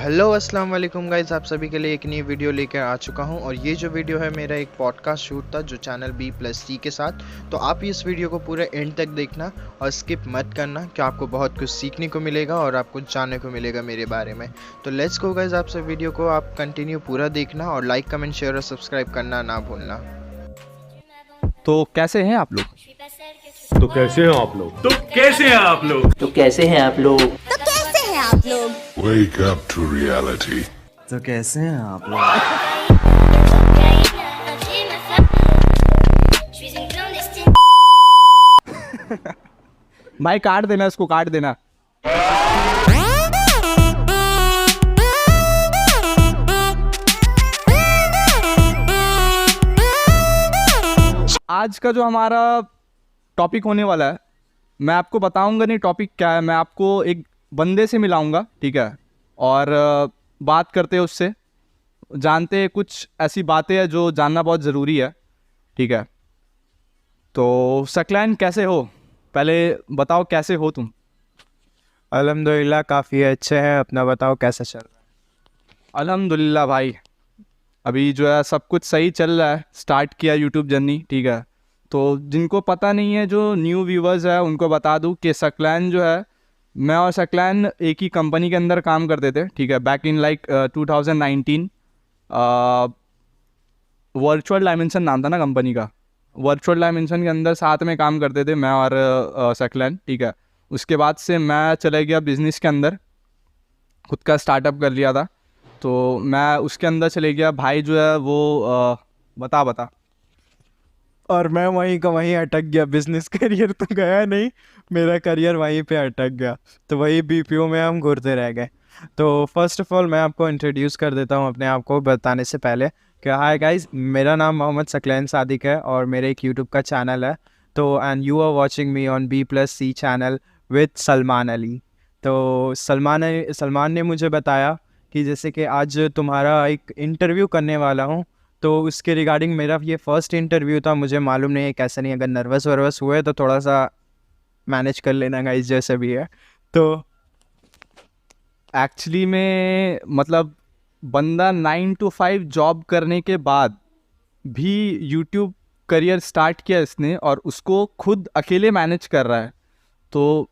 Hello अस्सलाम वालेकुम guys, आप सभी के लिए एक नई वीडियो लेकर आ चुका हूं। और ये जो वीडियो है मेरा एक पॉडकास्ट शूट था जो चैनल B+C के साथ। तो आप इस वीडियो को पूरे एंड तक देखना और स्किप मत करना, कि आपको बहुत कुछ सीखने को मिलेगा और आपको जानने को मिलेगा मेरे बारे में। तो लेट्स गो गाइस, आप सब वीडियो को आप कंटिन्यू पूरा देखना और लाइक कमेंट शेयर और सब्सक्राइब करना ना भूलना। तो कैसे हैं आप लोग? तो कैसे हैं आप लोग? तो कैसे हैं आप लोग? तो कैसे हैं आप लोग? तो कैसे हैं आप लोग? Wake up to reality. तो कैसे हैं आप लोग? भाई काट देना, इसको काट देना। आज का जो हमारा टॉपिक होने वाला है, मैं आपको बताऊंगा नहीं टॉपिक क्या है। मैं आपको एक बंदे से मिलाऊंगा, ठीक है, और बात करते हैं उससे, जानते हैं कुछ ऐसी बातें हैं जो जानना बहुत ज़रूरी है, ठीक है। तो सकलैन, कैसे हो? पहले बताओ कैसे हो तुम? अल्हम्दुलिल्लाह काफ़ी अच्छे हैं। अपना बताओ कैसा चल रहा है? अल्हम्दुलिल्लाह भाई, अभी जो है सब कुछ सही चल रहा है। स्टार्ट किया यूट्यूब जर्नी, ठीक है। तो जिनको पता नहीं है, जो न्यू व्यूवर्स है, उनको बता दूं कि सकलैन जो है, मैं और सकलैन एक ही कंपनी के अंदर काम करते थे, ठीक है, back in like 2019। Virtual dimension नाम था ना कंपनी का। वर्चुअल डायमेंशन के अंदर साथ में काम करते थे मैं और सकलैन, ठीक है। उसके बाद से मैं चले गया बिज़नेस के अंदर, खुद का स्टार्टअप कर लिया था। तो मैं उसके अंदर चले गया, भाई जो है वो बता और मैं वहीं का वहीं अटक गया। बिजनेस करियर तो गया नहीं, मेरा करियर वहीं पे अटक गया। तो वही बीपीओ में हम घूरते रह गए। तो फर्स्ट ऑफ ऑल मैं आपको इंट्रोड्यूस कर देता हूँ अपने आप को बताने से पहले कि हाय गाइस, मेरा नाम मोहम्मद सकलैन सादिक है और मेरे एक यूट्यूब का चैनल है। तो and you are watching me on B+C channel with Salman Ali. तो सलमान ने मुझे बताया कि जैसे कि आज तुम्हारा एक इंटरव्यू करने वाला हूँ, तो उसके रिगार्डिंग मेरा ये फर्स्ट इंटरव्यू था। मुझे मालूम नहीं है कैसे, नहीं अगर नर्वस वर्वस हुए तो थोड़ा सा मैनेज कर लेना गाइस, जैसे भी है। तो एक्चुअली में मतलब बंदा 9 to 5 जॉब करने के बाद भी यूट्यूब करियर स्टार्ट किया इसने, और उसको खुद अकेले मैनेज कर रहा है। तो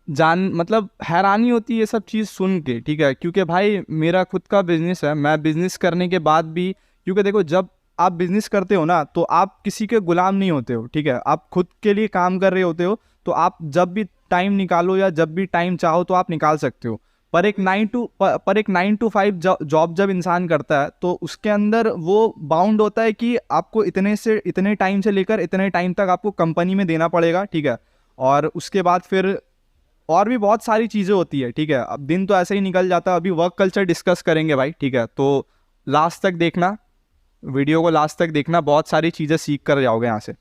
मतलब हैरानी होती है ये सब चीज़ सुन के, ठीक है, क्योंकि भाई मेरा खुद का बिजनेस है। मैं बिज़नेस करने के बाद भी, क्योंकि देखो जब आप बिज़नेस करते हो ना, तो आप किसी के गुलाम नहीं होते हो, ठीक है, आप खुद के लिए काम कर रहे होते हो। तो आप जब भी टाइम निकालो या जब भी टाइम चाहो तो आप निकाल सकते हो। पर एक 9 to 5 जॉब जब इंसान करता है, तो उसके अंदर वो बाउंड होता है कि आपको इतने से इतने टाइम से लेकर इतने टाइम तक आपको कंपनी में देना पड़ेगा, ठीक है। और उसके बाद फिर और भी बहुत सारी चीज़ें होती है, ठीक है। अब दिन तो ऐसे ही निकल जाता है। अभी वर्क कल्चर डिस्कस करेंगे भाई, ठीक है। तो लास्ट तक देखना, वीडियो को लास्ट तक देखना, बहुत सारी चीज़ें सीख कर जाओगे यहाँ से।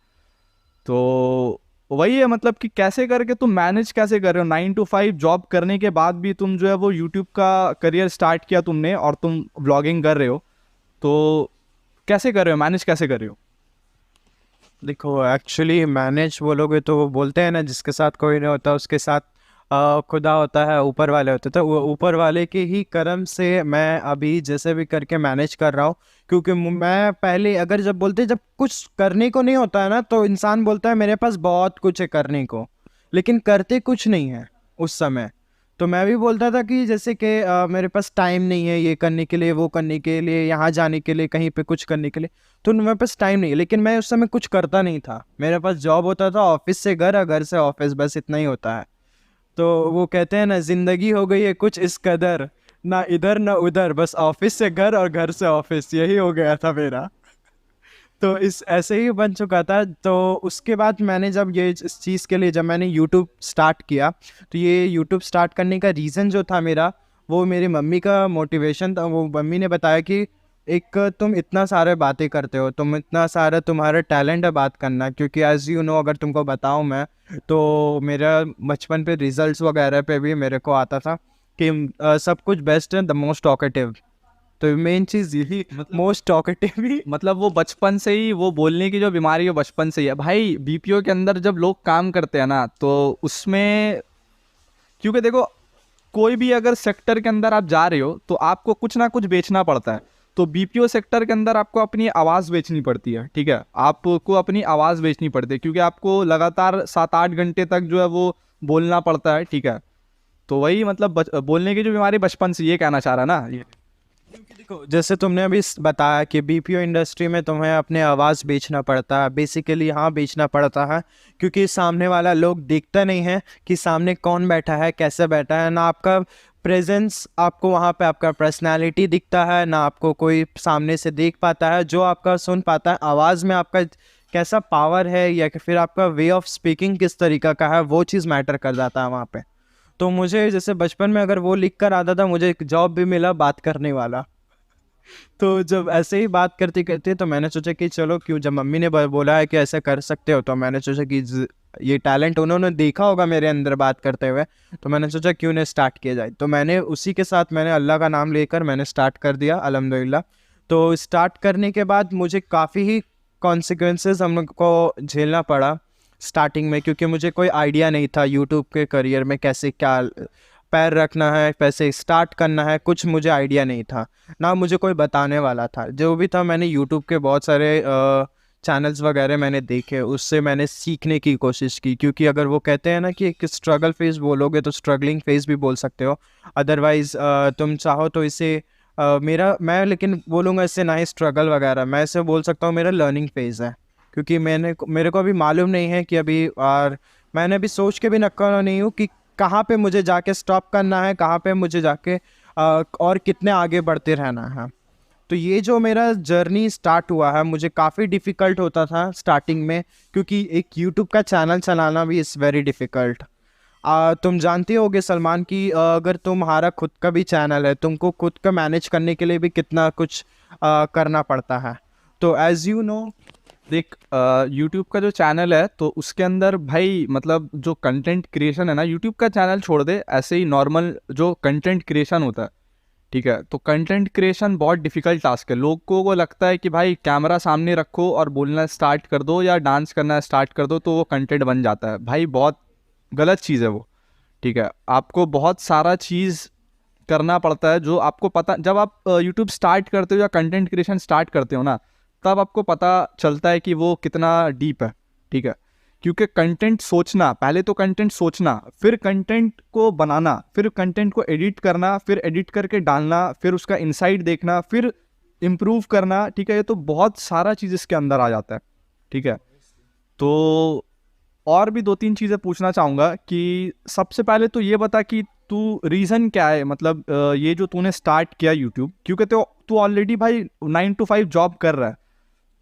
तो वही है, मतलब कि कैसे करके तुम मैनेज कैसे कर रहे हो 9 to 5 जॉब करने के बाद भी तुम जो है वो यूट्यूब का करियर स्टार्ट किया तुमने, और तुम व्लॉगिंग कर रहे हो। तो कैसे कर रहे हो, मैनेज कैसे कर रहे हो? देखो, एक्चुअली मैनेज बोलोगे तो वो बोलते हैं ना, जिसके साथ कोई नहीं होता उसके साथ खुदा होता है, ऊपर वाले होते। तो वो ऊपर वाले के ही करम से मैं अभी जैसे भी करके मैनेज कर रहा हूँ। क्योंकि मैं पहले अगर जब कुछ करने को नहीं होता है ना, तो इंसान बोलता है मेरे पास बहुत कुछ है करने को, लेकिन करते कुछ नहीं है उस समय। तो मैं भी बोलता था कि जैसे कि मेरे पास टाइम नहीं है ये करने के लिए, वो करने के लिए, यहाँ जाने के लिए, कहीं पे कुछ करने के लिए, तो मेरे पास टाइम नहीं है। लेकिन मैं उस समय कुछ करता नहीं था। मेरे पास जॉब होता था, ऑफिस से घर और घर से ऑफिस, बस इतना ही होता है। तो वो कहते हैं ना, ज़िंदगी हो गई है कुछ इस कदर, ना इधर ना उधर, बस ऑफिस से घर और घर से ऑफिस, यही हो गया था मेरा। तो इस ऐसे ही बन चुका था। तो उसके बाद मैंने जब ये इस चीज़ के लिए जब मैंने यूट्यूब स्टार्ट किया, तो ये यूट्यूब स्टार्ट करने का रीज़न जो था मेरा, वो मेरी मम्मी का मोटिवेशन था। वो मम्मी ने बताया कि एक तुम इतना सारे बातें करते हो, तुम इतना सारा तुम्हारा टैलेंट है बात करना। क्योंकि एज यू नो, अगर तुमको बताऊं मैं, तो मेरा बचपन पे रिजल्ट्स वगैरह पे भी मेरे को आता था कि सब कुछ बेस्ट है, द मोस्ट टॉकेटिव। तो मेन चीज़ यही, मोस्ट टॉकेटिव ही, मतलब वो बचपन से ही, वो बोलने की जो बीमारी है बचपन से ही है भाई। बीपीओ के अंदर जब लोग काम करते हैं ना, तो उसमें क्योंकि देखो कोई भी अगर सेक्टर के अंदर आप जा रहे हो तो आपको कुछ ना कुछ बेचना पड़ता है। तो बीपीओ सेक्टर के अंदर आपको अपनी आवाज़ बेचनी पड़ती है, ठीक है, आपको अपनी आवाज़ बेचनी पड़ती है, क्योंकि आपको लगातार 7-8 घंटे तक जो है वो बोलना पड़ता है, ठीक है। तो वही मतलब बोलने की जो बीमारी बचपन से, ये कहना चाह रहा ना ये। देखो, जैसे तुमने अभी बताया कि बीपीओ इंडस्ट्री में तुम्हें अपने आवाज़ बेचना पड़ता है, बेसिकली हाँ बेचना पड़ता है, क्योंकि सामने वाला लोग देखता नहीं है कि सामने कौन बैठा है, कैसे बैठा है, ना आपका प्रेजेंस, आपको वहाँ पे आपका पर्सनालिटी दिखता है, ना आपको कोई सामने से देख पाता है। जो आपका सुन पाता है आवाज़ में आपका कैसा पावर है, या फिर आपका वे ऑफ स्पीकिंग किस तरीका का है, वो चीज़ मैटर कर जाता है वहाँ पे। तो मुझे जैसे बचपन में अगर वो लिख कर आता था, मुझे एक जॉब भी मिला बात करने वाला। तो जब ऐसे ही बात करते करते तो मैंने सोचा कि चलो क्यों, जब मम्मी ने बोला है कि ऐसा कर सकते हो, तो मैंने सोचा कि ये टैलेंट उन्होंने देखा होगा मेरे अंदर बात करते हुए, तो मैंने सोचा क्यों नहीं स्टार्ट किया जाए। तो मैंने उसी के साथ मैंने अल्लाह का नाम लेकर मैंने स्टार्ट कर दिया, अल्हम्दुलिल्लाह। तो स्टार्ट करने के बाद मुझे काफ़ी ही कॉन्सिक्वेंसेस हम लोग को झेलना पड़ा स्टार्टिंग में, क्योंकि मुझे कोई आइडिया नहीं था यूट्यूब के करियर में कैसे क्या पैर रखना है, कैसे स्टार्ट करना है, कुछ मुझे आइडिया नहीं था, ना मुझे कोई बताने वाला था। जो भी था मैंने यूट्यूब के बहुत सारे चैनल्स वगैरह मैंने देखे, उससे मैंने सीखने की कोशिश की, क्योंकि अगर वो कहते हैं ना कि एक स्ट्रगल फेज बोलोगे तो स्ट्रगलिंग फेज भी बोल सकते हो, अदरवाइज़ तुम चाहो तो इसे मैं लेकिन बोलूँगा इससे ना ही स्ट्रगल वगैरह, मैं इसे बोल सकता हूँ मेरा लर्निंग फेज़ है, क्योंकि मेरे को अभी मालूम नहीं है कि अभी, और मैंने अभी सोच के भी नक्का नहीं हूँ कि कहाँ पे मुझे जाके स्टॉप करना है, कहाँ पे मुझे जाके और कितने आगे बढ़ते रहना है। तो ये जो मेरा जर्नी स्टार्ट हुआ है, मुझे काफ़ी डिफ़िकल्ट होता था स्टार्टिंग में, क्योंकि एक यूट्यूब का चैनल चलाना भी इज़ वेरी डिफ़िकल्ट। तुम जानते होगे सलमान कि अगर तुम्हारा खुद का भी चैनल है, तुमको खुद का मैनेज करने के लिए भी कितना कुछ करना पड़ता है। तो एज़ यू नो, देख, यूट्यूब का जो चैनल है तो उसके अंदर भाई मतलब जो कंटेंट क्रिएशन है ना, यूट्यूब का चैनल छोड़ दे, ऐसे ही नॉर्मल जो कंटेंट क्रिएशन होता है, ठीक है, तो कंटेंट क्रिएशन बहुत डिफिकल्ट टास्क है। लोगों को लगता है कि भाई कैमरा सामने रखो और बोलना स्टार्ट कर दो या डांस करना स्टार्ट कर दो तो वो कंटेंट बन जाता है। भाई बहुत गलत चीज़ है वो, ठीक है। आपको बहुत सारा चीज़ करना पड़ता है जो आपको पता, जब आप यूट्यूब स्टार्ट करते हो या कंटेंट क्रिएशन स्टार्ट करते हो ना, तब आपको पता चलता है कि वो कितना डीप है, ठीक है। क्योंकि कंटेंट सोचना, पहले तो कंटेंट सोचना, फिर कंटेंट को बनाना, फिर कंटेंट को एडिट करना, फिर एडिट करके डालना, फिर उसका इनसाइट देखना, फिर इम्प्रूव करना, ठीक है। ये तो बहुत सारा चीज़ इसके अंदर आ जाता है, ठीक है। तो और भी 2-3 चीज़ें पूछना चाहूँगा कि सबसे पहले तो ये बता कि तू रीज़न क्या है, मतलब ये जो तूने स्टार्ट किया यूट्यूब, क्योंकि तू ऑलरेडी भाई 9 to 5 जॉब कर रहा है,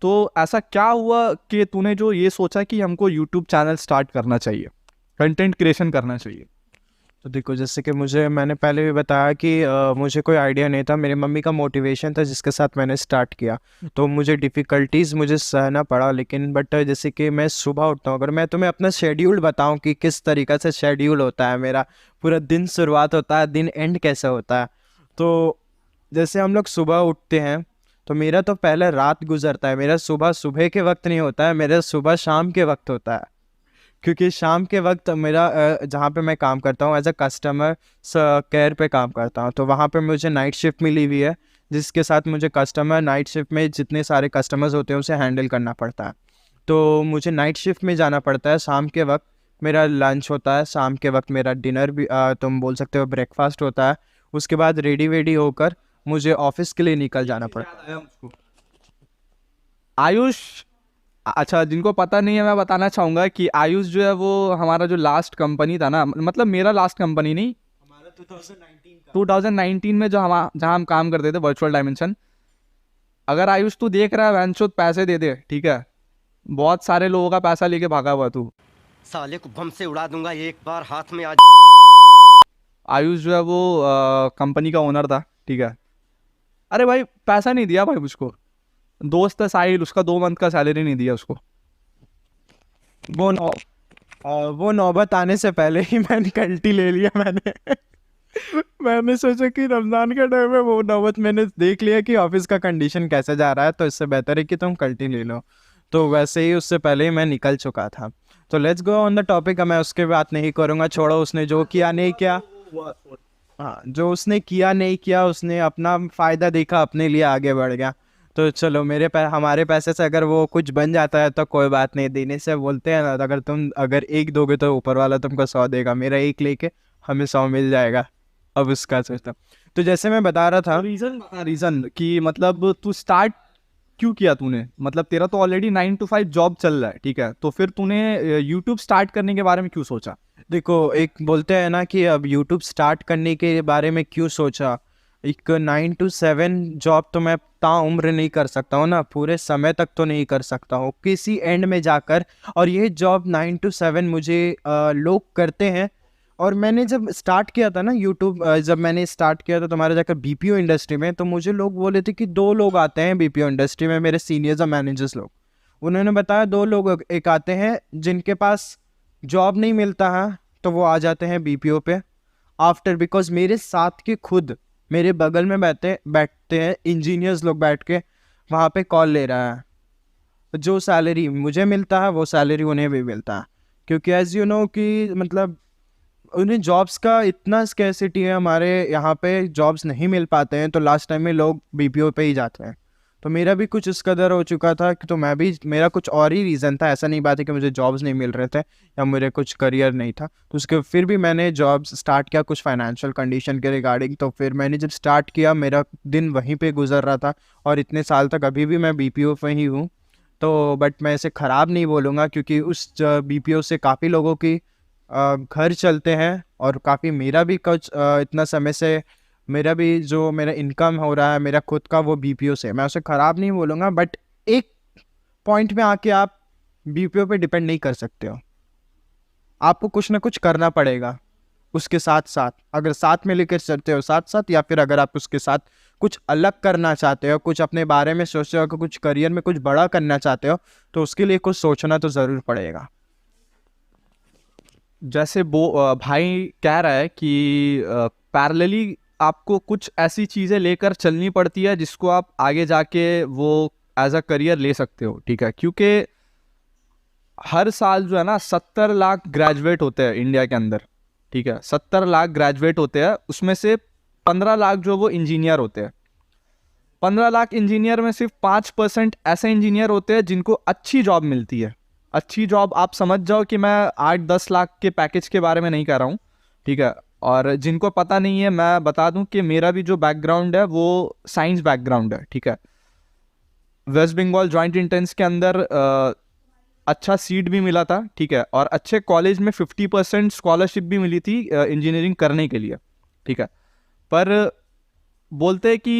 तो ऐसा क्या हुआ कि तूने जो ये सोचा कि हमको यूट्यूब चैनल स्टार्ट करना चाहिए, कंटेंट क्रिएशन करना चाहिए? तो देखो, जैसे कि मैंने पहले भी बताया कि मुझे कोई आइडिया नहीं था, मेरी मम्मी का मोटिवेशन था जिसके साथ मैंने स्टार्ट किया। तो मुझे डिफ़िकल्टीज़ मुझे सहना पड़ा, लेकिन बट जैसे कि मैं सुबह उठता हूँ, अगर मैं तुम्हें अपना शेड्यूल बताऊँ कि किस तरीक़े से शेड्यूल होता है मेरा, पूरा दिन शुरुआत होता है, दिन एंड कैसे होता है। तो जैसे हम लोग सुबह उठते हैं तो मेरा तो पहले रात गुजरता है, मेरा सुबह सुबह के वक्त नहीं होता है, मेरा सुबह शाम के वक्त होता है, क्योंकि शाम के वक्त मेरा जहाँ पे मैं काम करता हूँ एज अ कस्टमर केयर पे काम करता हूँ, तो वहाँ पे मुझे नाइट शिफ्ट मिली हुई है, जिसके साथ मुझे कस्टमर नाइट शिफ्ट में जितने सारे कस्टमर्स होते हैं उसे हैंडल करना पड़ता है। तो मुझे नाइट शिफ्ट में जाना पड़ता है, शाम के वक्त मेरा लंच होता है, शाम के वक्त मेरा डिनर भी तुम बोल सकते हो ब्रेकफास्ट होता है, उसके बाद रेडी वेडी होकर मुझे ऑफिस के लिए निकल जाना पड़ता है। आयुष, अच्छा, जिनको पता नहीं है मैं बताना चाहूँगा कि आयुष जो है वो हमारा जो लास्ट कंपनी था ना, मतलब मेरा लास्ट कंपनी नहीं, हमारा 2019 में जो जहाँ हम काम करते थे, वर्चुअल डायमेंशन। अगर आयुष तू देख रहा है, वैनचोद पैसे दे दे, ठीक है, बहुत सारे लोगों का पैसा लेके भागा हुआ तू। साले को बम से उड़ा दूंगा एक बार हाथ में आ। आयुष जो है वो कंपनी का ओनर था, ठीक है। अरे भाई पैसा नहीं दिया भाई मुझको, दोस्त है साहिल, उसका 2 मंथ का सैलरी नहीं दिया उसको। वो नौबत आने से पहले ही मैंने कल्टी ले लिया। मैंने सोचा कि रमज़ान का टाइम है, वो नौबत मैंने देख लिया कि ऑफिस का कंडीशन कैसे जा रहा है, तो इससे बेहतर है कि तुम कल्टी ले लो। तो वैसे ही उससे पहले ही मैं निकल चुका था। तो let's go on the topic. मैं उसके बात नहीं करूँगा, छोड़ो, उसने जो किया नहीं किया। हाँ, जो उसने किया नहीं किया, उसने अपना फ़ायदा देखा, अपने लिए आगे बढ़ गया। तो चलो हमारे पैसे से अगर वो कुछ बन जाता है तो कोई बात नहीं। देने से बोलते हैं ना, अगर एक दोगे तो ऊपर वाला तुमको 100 देगा। मेरा एक लेके हमें 100 मिल जाएगा। अब उसका सोचता। तो जैसे मैं बता रहा था, रीज़न कि मतलब तू स्टार्ट क्यों किया तूने, मतलब तेरा तो ऑलरेडी 9 to 5 जॉब चल रहा है, ठीक है, तो फिर तूने यूट्यूब स्टार्ट करने के बारे में क्यों सोचा? देखो, एक बोलते हैं ना कि अब यूट्यूब स्टार्ट करने के बारे में क्यों सोचा। एक 9 to 7 जॉब तो मैं ताउम्र नहीं कर सकता हूँ ना, पूरे समय तक तो नहीं कर सकता हूँ, किसी एंड में जाकर। और ये जॉब 9 to 7 मुझे लोग करते हैं। और मैंने जब स्टार्ट किया था ना यूट्यूब, जब मैंने स्टार्ट किया था तुम्हारे जाकर बीपीओ इंडस्ट्री में, तो मुझे लोग बोले थे कि 2 लोग आते हैं बीपीओ इंडस्ट्री में, मेरे सीनियर्स और मैनेजर्स लोग। उन्होंने बताया 2 लोग एक आते हैं जिनके पास जॉब नहीं मिलता है, तो वो आ जाते हैं बीपीओ पे आफ्टर। बिकॉज मेरे साथ के खुद मेरे बगल में बैठते हैं इंजीनियर्स लोग, बैठ के वहाँ पे कॉल ले रहा है। जो सैलरी मुझे मिलता है वो सैलरी उन्हें भी मिलता है, क्योंकि एज यू नो कि मतलब उन्हें जॉब्स का इतना स्कैसिटी है, हमारे यहाँ पे जॉब्स नहीं मिल पाते हैं, तो लास्ट टाइम में लोग बीपीओ पे ही जाते हैं। तो मेरा भी कुछ इस कदर हो चुका था कि तो मैं भी, मेरा कुछ और ही रीज़न था। ऐसा नहीं बात है कि मुझे जॉब्स नहीं मिल रहे थे या मेरे कुछ करियर नहीं था। तो उसके फिर भी मैंने जॉब्स स्टार्ट किया कुछ फाइनेंशियल कंडीशन के रिगार्डिंग। तो फिर मैंने जब स्टार्ट किया, मेरा दिन वहीं पे गुजर रहा था, और इतने साल तक अभी भी मैं बीपीओ पे ही हूँ। तो बट मैं इसे ख़राब नहीं बोलूँगा, क्योंकि उस बीपीओ से काफ़ी लोगों की घर चलते हैं, और काफ़ी मेरा भी कुछ इतना समय से मेरा भी जो मेरा इनकम हो रहा है मेरा खुद का, वो बीपीओ से। मैं उसे ख़राब नहीं बोलूँगा, बट एक पॉइंट में आके आप बीपीओ पे डिपेंड नहीं कर सकते हो। आपको कुछ ना कुछ करना पड़ेगा उसके साथ साथ, अगर साथ में लेकर चलते हो साथ साथ, या फिर अगर आप उसके साथ कुछ अलग करना चाहते हो, कुछ अपने बारे में सोचते हो कि कुछ करियर में कुछ बड़ा करना चाहते हो, तो उसके लिए कुछ सोचना तो ज़रूर पड़ेगा। जैसे भाई कह रहा है कि पैरेलली आपको कुछ ऐसी चीज़ें लेकर चलनी पड़ती है जिसको आप आगे जाके वो एज अ करियर ले सकते हो, ठीक है, क्योंकि हर साल जो है ना 70 लाख ग्रेजुएट होते हैं इंडिया के अंदर, ठीक है, 70 लाख ग्रेजुएट होते हैं, उसमें से 15 लाख जो वो इंजीनियर होते हैं। 15 लाख इंजीनियर में सिर्फ 5% ऐसे इंजीनियर होते हैं जिनको अच्छी जॉब मिलती है। अच्छी जॉब आप समझ जाओ कि मैं 8-10 लाख के पैकेज के बारे में नहीं कह रहा हूँ, ठीक है। और जिनको पता नहीं है, मैं बता दूं कि मेरा भी जो बैकग्राउंड है वो साइंस बैकग्राउंड है, ठीक है। वेस्ट बंगाल जॉइंट एंट्रेंस के अंदर अच्छा सीट भी मिला था, ठीक है, और अच्छे कॉलेज में 50% स्कॉलरशिप भी मिली थी इंजीनियरिंग करने के लिए, ठीक है। पर बोलते हैं कि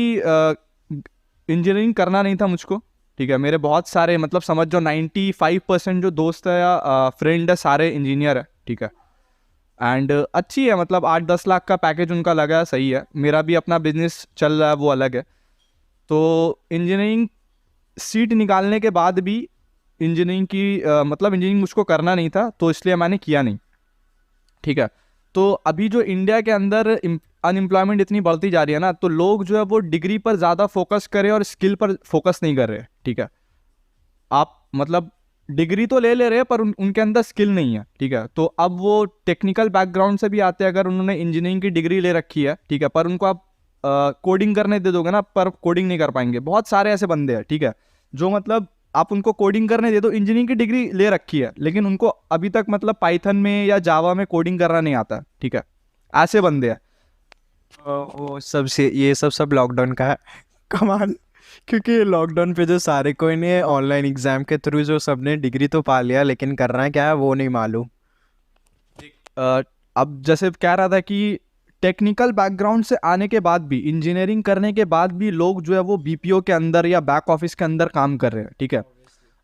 इंजीनियरिंग करना नहीं था मुझको, ठीक है। मेरे बहुत सारे, मतलब समझ जाओ 95% जो दोस्त है या फ्रेंड है सारे इंजीनियर है, ठीक है। एंड अच्छी है, मतलब 8-10 लाख का पैकेज उनका लगा है, सही है। मेरा भी अपना बिजनेस चल रहा है, वो अलग है। तो इंजीनियरिंग सीट निकालने के बाद भी इंजीनियरिंग की मतलब इंजीनियरिंग मुझको करना नहीं था, तो इसलिए मैंने किया नहीं, ठीक है। तो अभी जो इंडिया के अंदर अनएम्प्लॉयमेंट इतनी बढ़ती जा रही है ना, तो लोग जो है वो डिग्री पर ज़्यादा फोकस करें और स्किल पर फोकस नहीं कर रहे, ठीक है। आप मतलब डिग्री तो ले रहे हैं पर उनके अंदर स्किल नहीं है, ठीक है। तो अब वो टेक्निकल बैकग्राउंड से भी आते हैं, अगर उन्होंने इंजीनियरिंग की डिग्री ले रखी है, ठीक है, पर उनको आप कोडिंग करने दे दोगे ना, पर कोडिंग नहीं कर पाएंगे। बहुत सारे ऐसे बंदे हैं, ठीक है, जो मतलब आप उनको कोडिंग करने दे दो, इंजीनियरिंग की डिग्री ले रखी है, लेकिन उनको अभी तक मतलब पाइथन में या जावा में कोडिंग करना नहीं आता, ठीक है। ऐसे बंदे हैं। वो ये सब लॉकडाउन का है कमाल। क्योंकि लॉकडाउन पे जो सारे कोई ने ऑनलाइन एग्जाम के थ्रू जो सबने डिग्री तो पा लिया, लेकिन करना क्या है वो नहीं मालूम। अब जैसे कह रहा था कि टेक्निकल बैकग्राउंड से आने के बाद भी, इंजीनियरिंग करने के बाद भी लोग जो है वो बीपीओ के अंदर या बैक ऑफिस के अंदर काम कर रहे हैं, ठीक है।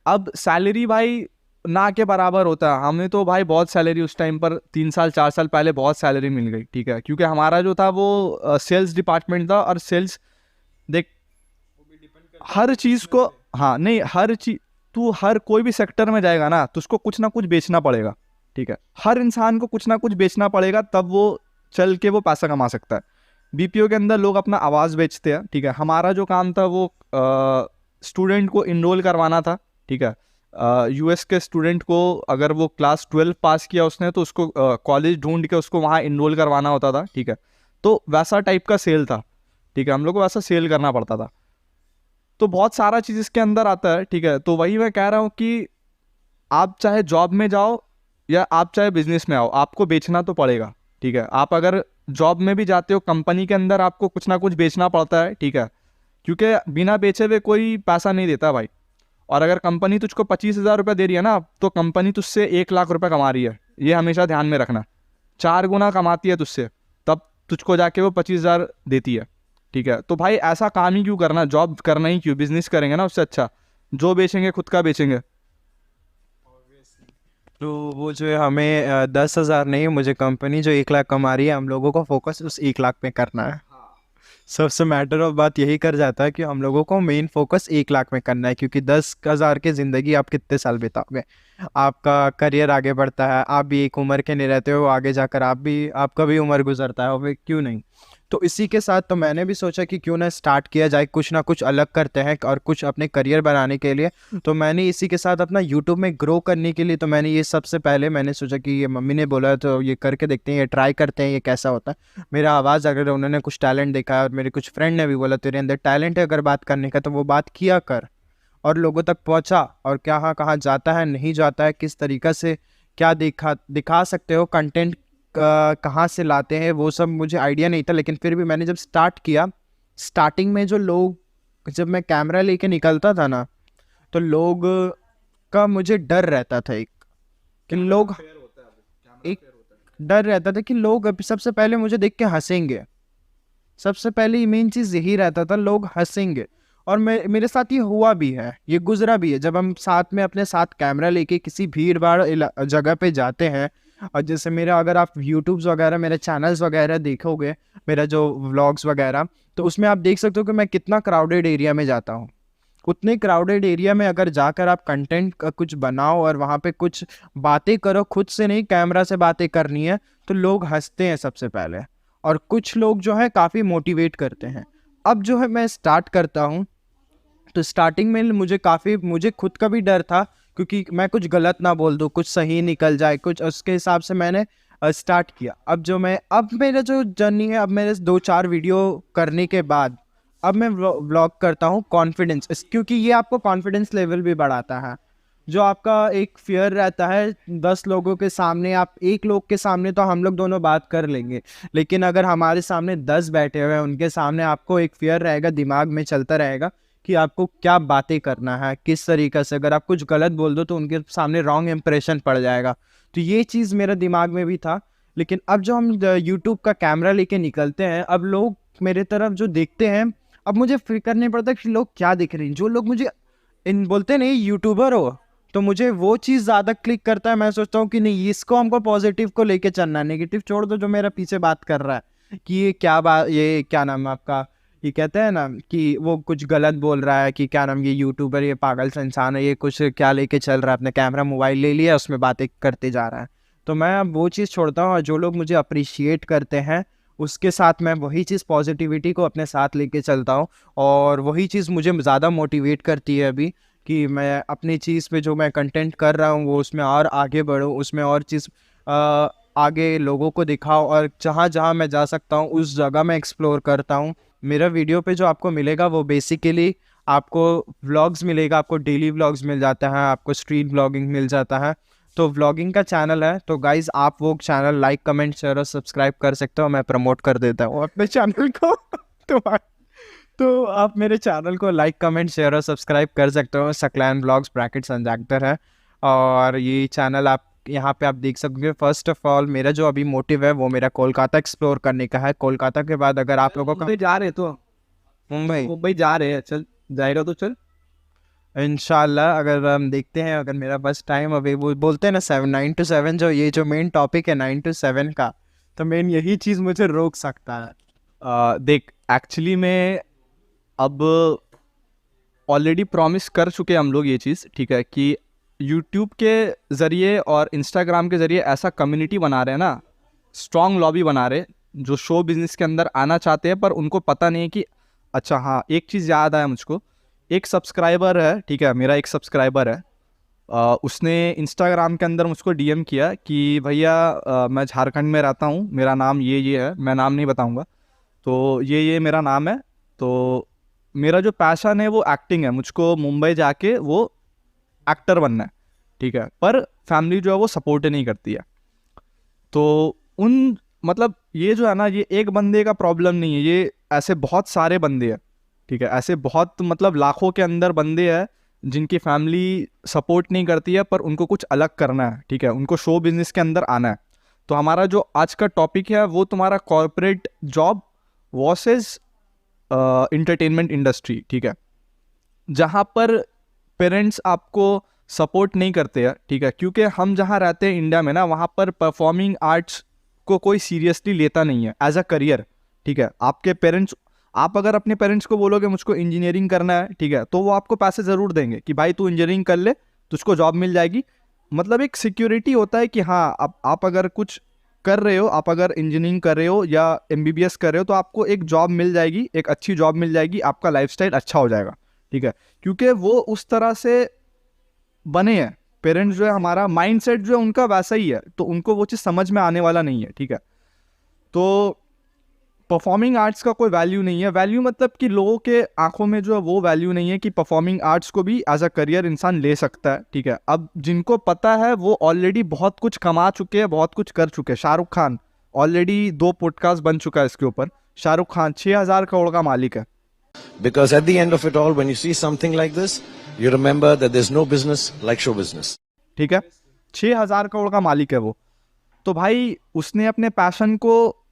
अब सैलरी भाई ना के बराबर होता है। हमें तो भाई बहुत सैलरी उस टाइम पर 3 साल 4 साल पहले बहुत सैलरी मिल गई, ठीक है, क्योंकि हमारा जो था वो सेल्स डिपार्टमेंट था। और सेल्स देख हर चीज़ को, हाँ नहीं, हर चीज तू हर कोई भी सेक्टर में जाएगा ना तो उसको कुछ ना कुछ बेचना पड़ेगा, ठीक है। हर इंसान को कुछ ना कुछ बेचना पड़ेगा, तब वो चल के वो पैसा कमा सकता है। बीपीओ के अंदर लोग अपना आवाज़ बेचते हैं, ठीक है। हमारा जो काम था वो स्टूडेंट को इनरोल करवाना था, ठीक है। यूएस के स्टूडेंट को अगर वो क्लास 12 पास किया उसने, तो उसको कॉलेज ढूंढ के उसको वहाँ इनरोल करवाना होता था, ठीक है। तो वैसा टाइप का सेल था, ठीक है, हम लोग को वैसा सेल करना पड़ता था। तो बहुत सारा चीज़ इसके अंदर आता है, ठीक है। तो वही मैं कह रहा हूँ कि आप चाहे जॉब में जाओ या आप चाहे बिजनेस में आओ, आपको बेचना तो पड़ेगा, ठीक है। आप अगर जॉब में भी जाते हो, कंपनी के अंदर आपको कुछ ना कुछ बेचना पड़ता है, ठीक है, क्योंकि बिना बेचे हुए कोई पैसा नहीं देता भाई। और अगर कंपनी तुझको 25,000 रुपये दे रही है ना, तो कंपनी तुझसे 1 लाख रुपये कमा रही है, ये हमेशा ध्यान में रखना। 4 गुना कमाती है तुझसे, तब तुझको जाके वो 25,000 देती है, ठीक है। तो भाई ऐसा काम ही क्यों करना, जॉब करना ही क्यों, बिजनेस करेंगे ना उससे अच्छा, जो बेचेंगे खुद का बेचेंगे। तो वो जो है हमें 10,000 नहीं, मुझे कंपनी जो 1 लाख कमा रही है, हम लोगों को फोकस उस 1 लाख पे करना है। सबसे मैटर ऑफ बात यही कर जाता है कि हम लोगों को मेन फोकस 1 लाख में करना है, क्योंकि 10,000 की ज़िंदगी आप कितने साल बिताओगे, आपका करियर आगे बढ़ता है, आप भी एक उम्र के नहीं रहते हो, आगे जाकर आपका भी उम्र गुजरता है, वे क्यों नहीं। तो इसी के साथ तो मैंने भी सोचा कि क्यों ना स्टार्ट किया जाए, कुछ ना कुछ अलग करते हैं और कुछ अपने करियर बनाने के लिए। तो मैंने इसी के साथ अपना यूट्यूब में ग्रो करने के लिए, तो मैंने ये सबसे पहले मैंने सोचा कि ये मम्मी ने बोला तो ये करके देखते हैं, ये ट्राई करते हैं, ये कैसा होता है। मेरा आवाज़ अगर उन्होंने कुछ टैलेंट देखा है, और मेरे कुछ फ्रेंड ने भी बोला तेरे अंदर टैलेंट है अगर बात करने का, तो वो बात किया कर और लोगों तक पहुंचा, और कहाँ कहाँ जाता है नहीं जाता है, किस तरीक़ा से क्या दिखा सकते हो, कंटेंट कहाँ से लाते हैं, वो सब मुझे आइडिया नहीं था। लेकिन फिर भी मैंने जब स्टार्ट किया, स्टार्टिंग में जो लोग, जब मैं कैमरा लेके निकलता था ना, तो लोग का मुझे डर रहता था, एक डर रहता था कि लोग सबसे पहले मुझे देख के हंसेंगे। सबसे पहले मेन चीज़ यही रहता था, लोग हंसेंगे। और मेरे साथ ये हुआ भी है, ये गुजरा भी है। जब हम साथ में अपने साथ कैमरा लेके किसी भीड़ भाड़ जगह पे जाते हैं, और जैसे मेरा, अगर आप यूट्यूब्स वगैरह मेरे चैनल्स वगैरह देखोगे, मेरा जो व्लॉग्स वगैरह, तो उसमें आप देख सकते हो कि मैं कितना क्राउडेड एरिया में जाता हूँ। उतने क्राउडेड एरिया में अगर जाकर आप कंटेंट का कुछ बनाओ और वहाँ पे कुछ बातें करो, खुद से नहीं कैमरा से बातें करनी है, तो लोग हंसते हैं सबसे पहले, और कुछ लोग जो है काफ़ी मोटिवेट करते हैं। अब जो है मैं स्टार्ट करता हूँ, तो स्टार्टिंग में मुझे खुद का भी डर था, क्योंकि मैं कुछ गलत ना बोल दूँ, कुछ सही निकल जाए कुछ, उसके हिसाब से मैंने स्टार्ट किया। अब मेरा जो जर्नी है, अब मेरे 2-4 वीडियो करने के बाद अब मैं व्लॉग करता हूँ कॉन्फिडेंस, क्योंकि ये आपको कॉन्फिडेंस लेवल भी बढ़ाता है। जो आपका एक फियर रहता है 10 लोगों के सामने, आप एक लोग के सामने तो हम लोग दोनों बात कर लेंगे, लेकिन अगर हमारे सामने 10 बैठे हुए हैं, उनके सामने आपको एक फियर रहेगा, दिमाग में चलता रहेगा कि आपको क्या बातें करना है, किस तरीक़े से। अगर आप कुछ गलत बोल दो तो उनके सामने रॉन्ग इंप्रेशन पड़ जाएगा। तो ये चीज़ मेरे दिमाग में भी था। लेकिन अब जो हम यूट्यूब का कैमरा लेके निकलते हैं, अब लोग मेरे तरफ जो देखते हैं, अब मुझे फिक्र नहीं पड़ता कि लोग क्या दिख रहे हैं। जो लोग मुझे बोलते नहीं यूट्यूबर हो, तो मुझे वो चीज़ ज़्यादा क्लिक करता है। मैं सोचता हूँ कि नहीं, इसको हमको पॉजिटिव को लेके चलना है, नेगेटिव छोड़ दो। जो मेरा पीछे बात कर रहा है कि ये क्या नाम है आपका, ये कहते हैं ना कि वो कुछ गलत बोल रहा है, कि क्या नाम, ये यूट्यूबर, ये पागल सा इंसान है, ये कुछ क्या लेके चल रहा है, अपने कैमरा मोबाइल ले लिया, उसमें बातें करते जा रहा है। तो मैं अब वो चीज़ छोड़ता हूँ, और जो लोग मुझे अप्रिशिएट करते हैं उसके साथ मैं वही चीज़, पॉजिटिविटी को अपने साथ लेके चलता हूँ। और वही चीज़ मुझे ज़्यादा मोटिवेट करती है अभी, कि मैं अपनी चीज़ पे जो मैं कंटेंट कर रहा हूँ, वो उसमें और आगे बढ़ूँ, उसमें और चीज़ आगे लोगों को दिखाओ, और जहाँ जहाँ मैं जा सकता हूँ उस जगह मैं एक्सप्लोर करता हूँ। मेरा वीडियो पे जो आपको मिलेगा वो बेसिकली आपको व्लॉग्स मिलेगा, आपको डेली व्लॉग्स मिल जाता है, आपको स्ट्रीट व्लॉगिंग मिल जाता है। तो व्लॉगिंग का चैनल है, तो गाइज़ आप वो चैनल लाइक, कमेंट, शेयर और सब्सक्राइब कर सकते हो। मैं प्रमोट कर देता हूँ अपने चैनल को तो आप मेरे चैनल को लाइक, कमेंट, शेयर और सब्सक्राइब कर सकते हो। सकलैन व्लॉग्स ब्रैकेट संजैक्टर है, और ये चैनल आप यहाँ पे आप देख सकते हो। फर्स्ट ऑफ ऑल मेरा जो अभी मोटिव है वो मेरा कोलकाता एक्सप्लोर करने का है। कोलकाता के बाद अगर आप लोगों का जा रहे तो मुंबई जा रहे हैं, चल जाएगा तो चल इंशाल्लाह। अगर हम देखते हैं, अगर मेरा बस टाइम अभी, वो बोलते हैं ना 9 to 7, जो ये जो मेन टॉपिक है 9 to 7 का, तो मेन यही चीज़ मुझे रोक सकता है। देख, एक्चुअली में अब ऑलरेडी प्रॉमिस कर चुके हम लोग ये चीज़, ठीक है, कि यूट्यूब के ज़रिए और इंस्टाग्राम के ज़रिए ऐसा कम्युनिटी बना रहे हैं ना, स्ट्रॉन्ग लॉबी बना रहे, जो शो बिज़नेस के अंदर आना चाहते हैं पर उनको पता नहीं है कि अच्छा हाँ, एक चीज़ याद आया मुझको, एक सब्सक्राइबर है, ठीक है, मेरा एक सब्सक्राइबर है, उसने इंस्टाग्राम के अंदर मुझको डीएम किया कि भैया मैं झारखंड में रहता हूँ, मेरा नाम ये है, मैं नाम नहीं बताऊँगा, तो ये मेरा नाम है। तो मेरा जो पैशन है वो एक्टिंग है, मुझको मुंबई जाके वो एक्टर बनना है, ठीक है। पर फैमिली जो है वो सपोर्ट नहीं करती है। तो उन मतलब ये जो है ना, ये एक बंदे का प्रॉब्लम नहीं है, ये ऐसे बहुत सारे बंदे हैं, ठीक है। ऐसे बहुत मतलब लाखों के अंदर बंदे हैं जिनकी फैमिली सपोर्ट नहीं करती है, पर उनको कुछ अलग करना है, ठीक है। उनको शो बिजनेस के अंदर आना है। तो हमारा जो आज का टॉपिक है वो तुम्हारा corporate job versus entertainment industry, ठीक है। जहाँ पर पेरेंट्स आपको सपोर्ट नहीं करते हैं, ठीक है। क्योंकि हम जहाँ रहते हैं इंडिया में ना, वहाँ पर परफॉर्मिंग आर्ट्स को कोई सीरियसली लेता नहीं है एज अ करियर, ठीक है। आपके पेरेंट्स, आप अगर अपने पेरेंट्स को बोलोगे मुझको इंजीनियरिंग करना है, ठीक है, तो वो आपको पैसे ज़रूर देंगे कि भाई तू इंजीनियरिंग कर ले, तुझको जॉब मिल जाएगी। मतलब एक सिक्योरिटी होता है कि हाँ, आप अगर कुछ कर रहे हो, आप अगर इंजीनियरिंग कर रहे हो या एमबीबीएस कर रहे हो, तो आपको एक जॉब मिल जाएगी, एक अच्छी जॉब मिल जाएगी, आपका लाइफस्टाइल अच्छा हो जाएगा, ठीक है। क्योंकि वो उस तरह से बने हैं पेरेंट्स, जो है हमारा माइंडसेट जो है उनका वैसा ही है, तो उनको वो चीज़ समझ में आने वाला नहीं है, ठीक है। तो परफॉर्मिंग आर्ट्स का कोई वैल्यू नहीं है। वैल्यू मतलब कि लोगों के आंखों में जो है वो वैल्यू नहीं है कि परफॉर्मिंग आर्ट्स को भी एज अ करियर इंसान ले सकता है, ठीक है। अब जिनको पता है वो ऑलरेडी बहुत कुछ कमा चुके हैं, बहुत कुछ कर चुके हैं। शाहरुख खान ऑलरेडी 2 पॉडकास्ट बन चुका है इसके ऊपर। शाहरुख खान 6,000 करोड़ का मालिक है। Because at the end of it all, when you see something like this, you remember that there's no business like show business. ठीक है, 6,000 करोड़ का मालिक है वो। तो भाई उसने अपने पैशन को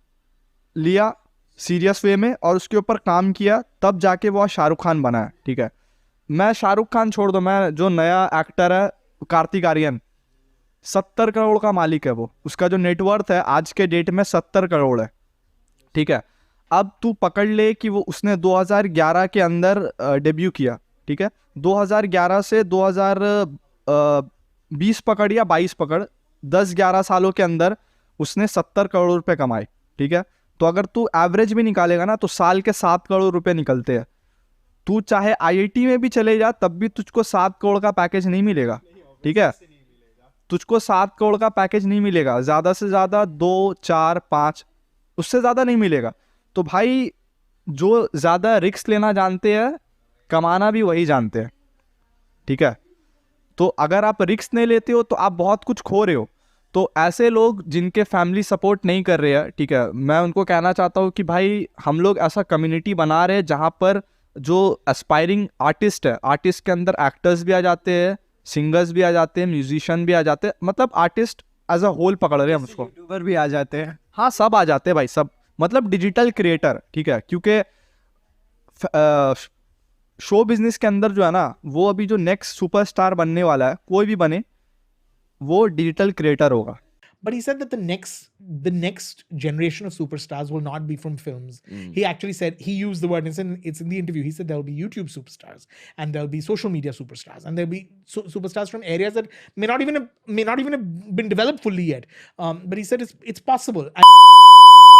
लिया सीरियस वे में और उसके ऊपर काम किया, तब जाके वो शाहरुख खान बना है, ठीक है। मैं शाहरुख खान छोड़ दो, मैं जो नया एक्टर है कार्तिक आर्यन, 70 करोड़ का मालिक है वो। उसका जो नेटवर्थ है आज के डेट में 70 करोड़ है, ठीक है। अब तू पकड़ ले कि वो उसने 2011 के अंदर डेब्यू किया, ठीक है। 2011 से 2020 पकड़ या 22 पकड़, 10-11 सालों के अंदर उसने 70 करोड़ रुपए कमाए, ठीक है। तो अगर तू एवरेज भी निकालेगा ना, तो साल के 7 करोड़ रुपए निकलते हैं। तू चाहे आईआईटी में भी चले जा, तब भी तुझको 7 करोड़ का पैकेज नहीं मिलेगा, ठीक है। तुझको 7 करोड़ का पैकेज नहीं मिलेगा, ज़्यादा से ज़्यादा 2, 4, 5, उससे ज़्यादा नहीं मिलेगा। तो भाई जो ज़्यादा रिस्क लेना जानते हैं, कमाना भी वही जानते हैं, ठीक है। तो अगर आप रिस्क नहीं लेते हो तो आप बहुत कुछ खो रहे हो। तो ऐसे लोग जिनके फैमिली सपोर्ट नहीं कर रहे हैं, ठीक है, मैं उनको कहना चाहता हूँ कि भाई हम लोग ऐसा कम्युनिटी बना रहे हैं जहाँ पर जो एस्पायरिंग आर्टिस्ट है, आर्टिस्ट के अंदर एक्टर्स भी आ जाते हैं, सिंगर्स भी आ जाते हैं, म्यूजिशियन भी आ जाते हैं, मतलब आर्टिस्ट एज अ होल पकड़ रहे हैं हम उसको। यूट्यूबर भी आ जाते हैं। हाँ, सब आ जाते हैं भाई, सब मतलब डिजिटल क्रिएटर, ठीक है। क्योंकि शो बिजनेस के अंदर जो है ना, वो अभी जो नेक्स्ट सुपरस्टार बनने वाला है, कोई भी बने, वो डिजिटल क्रिएटर होगा। But he said that the next generation of superstars will not be from films. He actually said, he used the word, it's in the interview, he said there'll be YouTube superstars and there'll be social media superstars and there'll be superstars from areas that may not even have been developed fully yet. But he said it's possible.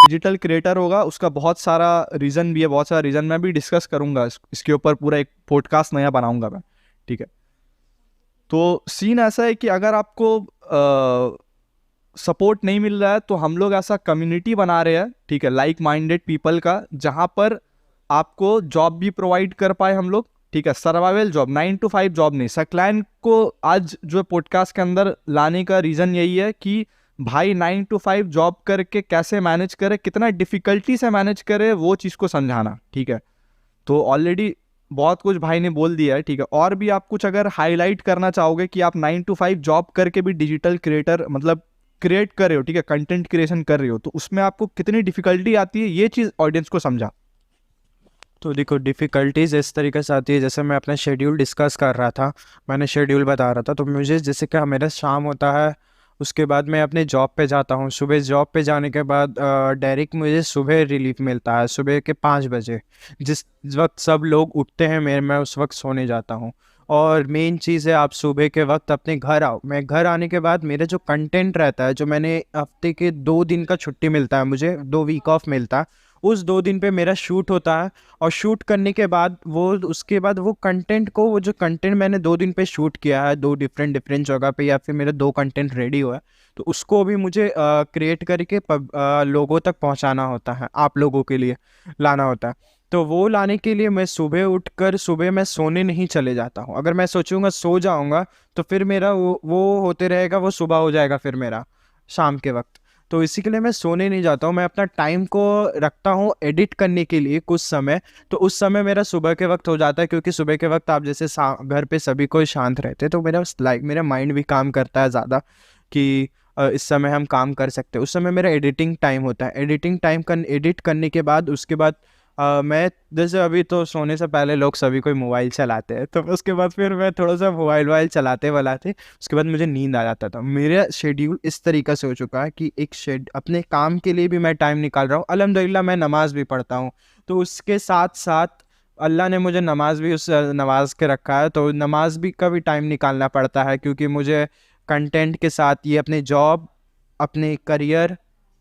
Digital creator होगा, उसका बहुत सारा reason भी है, बहुत सारा reason मैं भी डिस्कस करूंगा इसके ऊपर, पूरा एक पॉडकास्ट नया बनाऊंगा मैं, ठीक है। तो सीन ऐसा है कि अगर आपको सपोर्ट नहीं मिल रहा है, तो हम लोग ऐसा कम्युनिटी बना रहे हैं, ठीक है, लाइक माइंडेड पीपल का, जहाँ पर आपको जॉब भी प्रोवाइड कर पाए हम लोग, ठीक है। सर्वाइवल जॉब, 9 to 5 जॉब नहीं। सकलैन को आज जो पॉडकास्ट के अंदर लाने का रीज़न यही है कि भाई 9 to 5 जॉब करके कैसे मैनेज करे, कितना डिफ़िकल्टी से मैनेज करे, वो चीज़ को समझाना, ठीक है। तो ऑलरेडी बहुत कुछ भाई ने बोल दिया है, ठीक है। और भी आप कुछ अगर हाईलाइट करना चाहोगे कि आप 9 to 5 जॉब करके भी डिजिटल क्रिएटर मतलब क्रिएट कर रहे हो, ठीक है, कंटेंट क्रिएशन कर रहे हो, तो उसमें आपको कितनी डिफ़िकल्टी आती है, ये चीज़ ऑडियंस को समझा। तो देखो, डिफ़िकल्टीज़ इस तरीके से आती है, जैसे मैं अपना शेड्यूल डिस्कस कर रहा था, मैंने शेड्यूल बता रहा था, तो मुझे जैसे कि मेरा शाम होता है, उसके बाद मैं अपने जॉब पे जाता हूँ। सुबह जॉब पे जाने के बाद डायरेक्ट मुझे सुबह रिलीफ मिलता है, सुबह के 5 बजे, जिस वक्त सब लोग उठते हैं, मैं उस वक्त सोने जाता हूँ। और मेन चीज़ है, आप सुबह के वक्त अपने घर आओ। मैं घर आने के बाद मेरा जो कंटेंट रहता है, जो मैंने हफ्ते के 2 दिन का छुट्टी मिलता है, मुझे 2 वीक ऑफ मिलता है, उस 2 दिन पे मेरा शूट होता है, और शूट करने के बाद उसके बाद वो कंटेंट को, वो जो कंटेंट मैंने 2 दिन पे शूट किया है 2 डिफरेंट जगह पे, या फिर मेरे 2 कंटेंट रेडी हुआ है, तो उसको भी मुझे क्रिएट करके लोगों तक पहुंचाना होता है, आप लोगों के लिए लाना होता है। तो वो लाने के लिए मैं सुबह मैं सोने नहीं चले जाता हूँ। अगर मैं सोचूंगा सो जाऊंगा तो फिर मेरा वो होते रहेगा, वो सुबह हो जाएगा फिर मेरा शाम के वक्त। तो इसी के लिए मैं सोने नहीं जाता हूँ, मैं अपना टाइम को रखता हूँ एडिट करने के लिए कुछ समय। तो उस समय मेरा सुबह के वक्त हो जाता है, क्योंकि सुबह के वक्त आप जैसे घर पे सभी कोई शांत रहते हैं, तो मेरा माइंड भी काम करता है ज़्यादा कि इस समय हम काम कर सकते हैं। उस समय मेरा एडिटिंग टाइम होता है। एडिट करने के बाद उसके बाद मैं जैसे अभी तो सोने से पहले लोग सभी कोई मोबाइल चलाते हैं, तो उसके बाद फिर मैं थोड़ा सा मोबाइल चलाते उसके बाद मुझे नींद आ जाता था। मेरा शेड्यूल इस तरीक़े से हो चुका है कि अपने काम के लिए भी मैं टाइम निकाल रहा हूँ। अल्हम्दुलिल्लाह मैं नमाज़ भी पढ़ता हूँ, तो उसके साथ साथ अल्लाह ने मुझे नमाज़ भी उस नवाज़ के रखा है, तो नमाज़ भी का भी टाइम निकालना पड़ता है, क्योंकि मुझे कंटेंट के साथ ये अपने जॉब, अपने करियर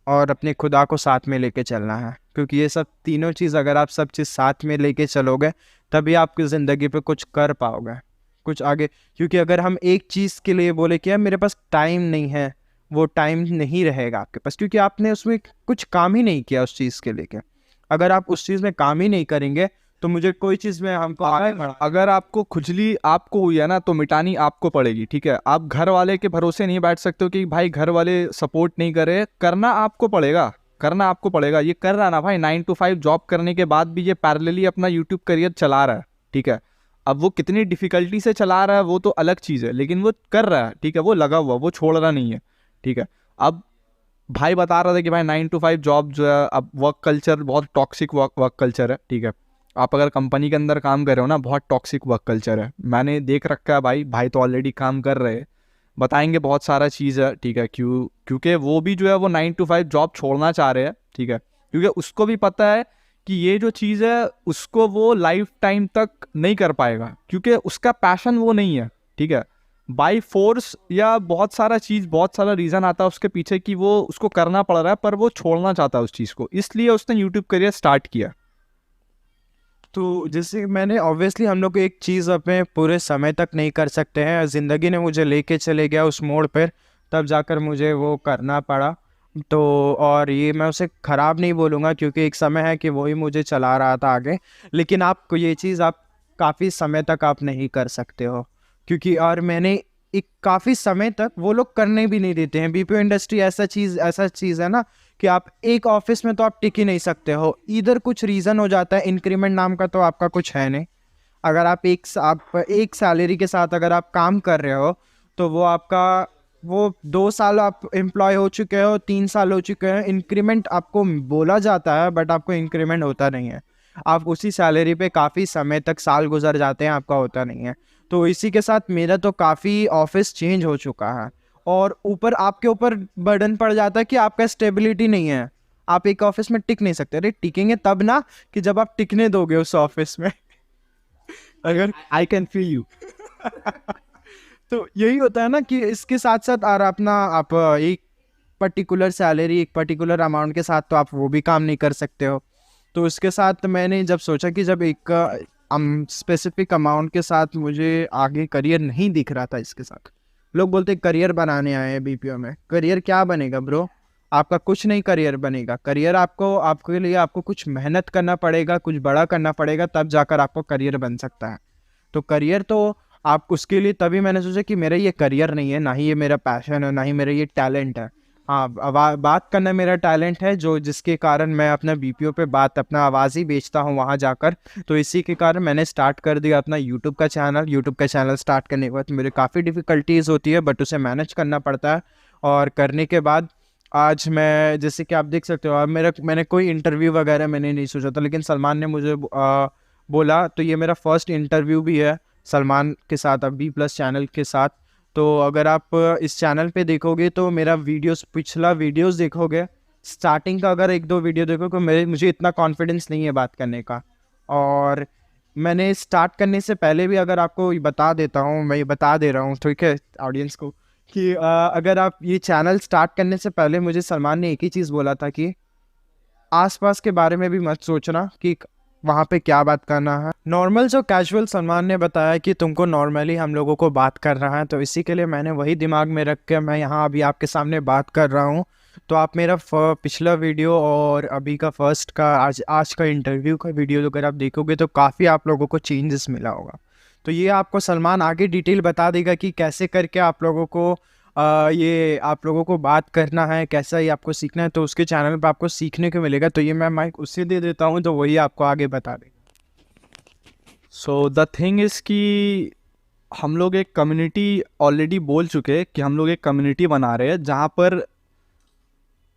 और अपने खुदा को साथ में लेके चलना है। क्योंकि ये सब तीनों चीज़ अगर आप सब चीज़ साथ में लेके चलोगे तभी आपकी ज़िंदगी पे कुछ कर पाओगे, कुछ आगे। क्योंकि अगर हम एक चीज़ के लिए बोले कि यार मेरे पास टाइम नहीं है, वो टाइम नहीं रहेगा आपके पास, क्योंकि आपने उसमें कुछ काम ही नहीं किया उस चीज़ के लेके। अगर आप उस चीज़ में काम ही नहीं करेंगे तो मुझे कोई चीज़ में हमको अगर आपको खुजली आपको हुई है ना, तो मिटानी आपको पड़ेगी, ठीक है। आप घर वाले के भरोसे नहीं बैठ सकते हो कि भाई घर वाले सपोर्ट नहीं करे, करना आपको पड़ेगा। ये कर रहा ना भाई, 9 to 5 जॉब करने के बाद भी ये पैरेलली अपना यूट्यूब करियर चला रहा है, ठीक है। अब वो कितनी डिफिकल्टी से चला रहा है वो तो अलग चीज़ है, लेकिन वो कर रहा है, ठीक है। वो लगा हुआ, वो छोड़ रहा नहीं है, ठीक है। अब भाई बता रहा था कि भाई 9 to 5 जॉब जो है, अब वर्क कल्चर बहुत टॉक्सिक वर्क कल्चर है, ठीक है। आप अगर कंपनी के अंदर काम कर रहे हो ना, बहुत टॉक्सिक वर्क कल्चर है, मैंने देख रखा है भाई तो ऑलरेडी काम कर रहे हैं, बताएंगे बहुत सारा चीज़ है, ठीक है। क्योंकि वो भी जो है वो 9 to 5 जॉब छोड़ना चाह रहे हैं, ठीक है। क्योंकि उसको भी पता है कि ये जो चीज़ है उसको वो लाइफ टाइम तक नहीं कर पाएगा, क्योंकि उसका पैशन वो नहीं है, ठीक है। बाई फोर्स या बहुत सारा रीज़न आता है उसके पीछे कि वो उसको करना पड़ रहा है, पर वो छोड़ना चाहता है उस चीज़ को, इसलिए उसने यूट्यूब करियर स्टार्ट किया। तो जैसे मैंने ऑब्वियसली, हम लोग एक चीज़ अपने पूरे समय तक नहीं कर सकते हैं, ज़िंदगी ने मुझे लेके चले गया उस मोड़ पर, तब जाकर मुझे वो करना पड़ा। तो और ये मैं उसे ख़राब नहीं बोलूँगा, क्योंकि एक समय है कि वही मुझे चला रहा था आगे, लेकिन आपको ये चीज़ आप काफ़ी समय तक आप नहीं कर सकते हो, क्योंकि और मैंने एक काफ़ी समय तक वो लोग करने भी नहीं देते हैं। बीपीओ इंडस्ट्री ऐसा चीज़ है ना कि आप एक ऑफिस में तो आप टिक ही नहीं सकते हो, इधर कुछ रीज़न हो जाता है, इंक्रीमेंट नाम का तो आपका कुछ है नहीं। अगर आप एक सैलरी के साथ अगर आप काम कर रहे हो, तो वो 2 साल आप एम्प्लॉय हो चुके हो, 3 साल हो चुके हैं, इंक्रीमेंट आपको बोला जाता है बट आपको इंक्रीमेंट होता नहीं है। आप उसी सैलरी पे काफ़ी समय तक साल गुजर जाते हैं, आपका होता नहीं है। तो इसी के साथ मेरा तो काफ़ी ऑफिस चेंज हो चुका है, और ऊपर आपके ऊपर बर्डन पड़ जाता है कि आपका स्टेबिलिटी नहीं है, आप एक ऑफिस में टिक नहीं सकते। अरे टिकेंगे तब ना कि जब आप टिकने दोगे उस ऑफिस में। अगर आई कैन फील यू। तो यही होता है ना कि इसके साथ साथ और आप एक पर्टिकुलर सैलरी, एक पर्टिकुलर अमाउंट के साथ तो आप वो भी काम नहीं कर सकते हो। तो उसके साथ मैंने जब सोचा कि जब एक स्पेसिफिक अमाउंट के साथ मुझे आगे करियर नहीं दिख रहा था, इसके साथ लोग बोलते करियर बनाने आए हैं बीपीओ में, करियर क्या बनेगा ब्रो, आपका कुछ नहीं करियर बनेगा। करियर आपके लिए आपको कुछ मेहनत करना पड़ेगा, कुछ बड़ा करना पड़ेगा, तब जाकर आपको करियर बन सकता है। तो करियर तो आप उसके लिए, तभी मैंने सोचा कि मेरा ये करियर नहीं है, ना ही ये मेरा पैशन है, ना ही मेरा ये टैलेंट है। हाँ, बात करना मेरा टैलेंट है, जिसके कारण मैं अपना बीपीओ पे अपना आवाज़ ही बेचता हूँ वहाँ जाकर। तो इसी के कारण मैंने स्टार्ट कर दिया अपना यूट्यूब का चैनल स्टार्ट करने के बाद मेरे काफ़ी डिफ़िकल्टीज़ होती है, बट उसे मैनेज करना पड़ता है। और करने के बाद आज मैं, जैसे कि आप देख सकते हो, मैंने कोई इंटरव्यू वगैरह मैंने नहीं सोचा था, लेकिन सलमान ने मुझे बोला, तो ये मेरा फर्स्ट इंटरव्यू भी है सलमान के साथ, अब B+ चैनल के साथ। तो अगर आप इस चैनल पे देखोगे तो मेरा पिछला वीडियोस देखोगे, स्टार्टिंग का अगर 1-2 वीडियो देखोगे, मुझे इतना कॉन्फिडेंस नहीं है बात करने का। और मैंने स्टार्ट करने से पहले भी, अगर आपको बता देता हूँ, मैं बता दे रहा हूँ, ठीक है, ऑडियंस को, कि अगर आप ये चैनल स्टार्ट करने से पहले मुझे सलमान ने एक ही चीज़ बोला था कि आसपास के बारे में भी मत सोचना कि वहाँ पे क्या बात करना है। नॉर्मल जो कैजुअल सलमान ने बताया कि तुमको नॉर्मली हम लोगों को बात कर रहा है, तो इसी के लिए मैंने वही दिमाग में रख के मैं यहाँ अभी आपके सामने बात कर रहा हूँ। तो आप मेरा पिछला वीडियो और अभी का फर्स्ट का आज का इंटरव्यू का वीडियो अगर आप देखोगे तो काफ़ी आप लोगों को चेंजेस मिला होगा। तो ये आपको सलमान आगे डिटेल बता देगा कि कैसे करके आप लोगों को ये आप लोगों को बात करना है, कैसा ही आपको सीखना है। तो उसके चैनल पर आपको सीखने को मिलेगा। तो ये मैं माइक उससे दे देता हूँ, तो वही आपको आगे बता देगा। सो द थिंग इज़ कि हम लोग एक कम्युनिटी ऑलरेडी बोल चुके हैं कि हम लोग एक कम्युनिटी बना रहे हैं जहाँ पर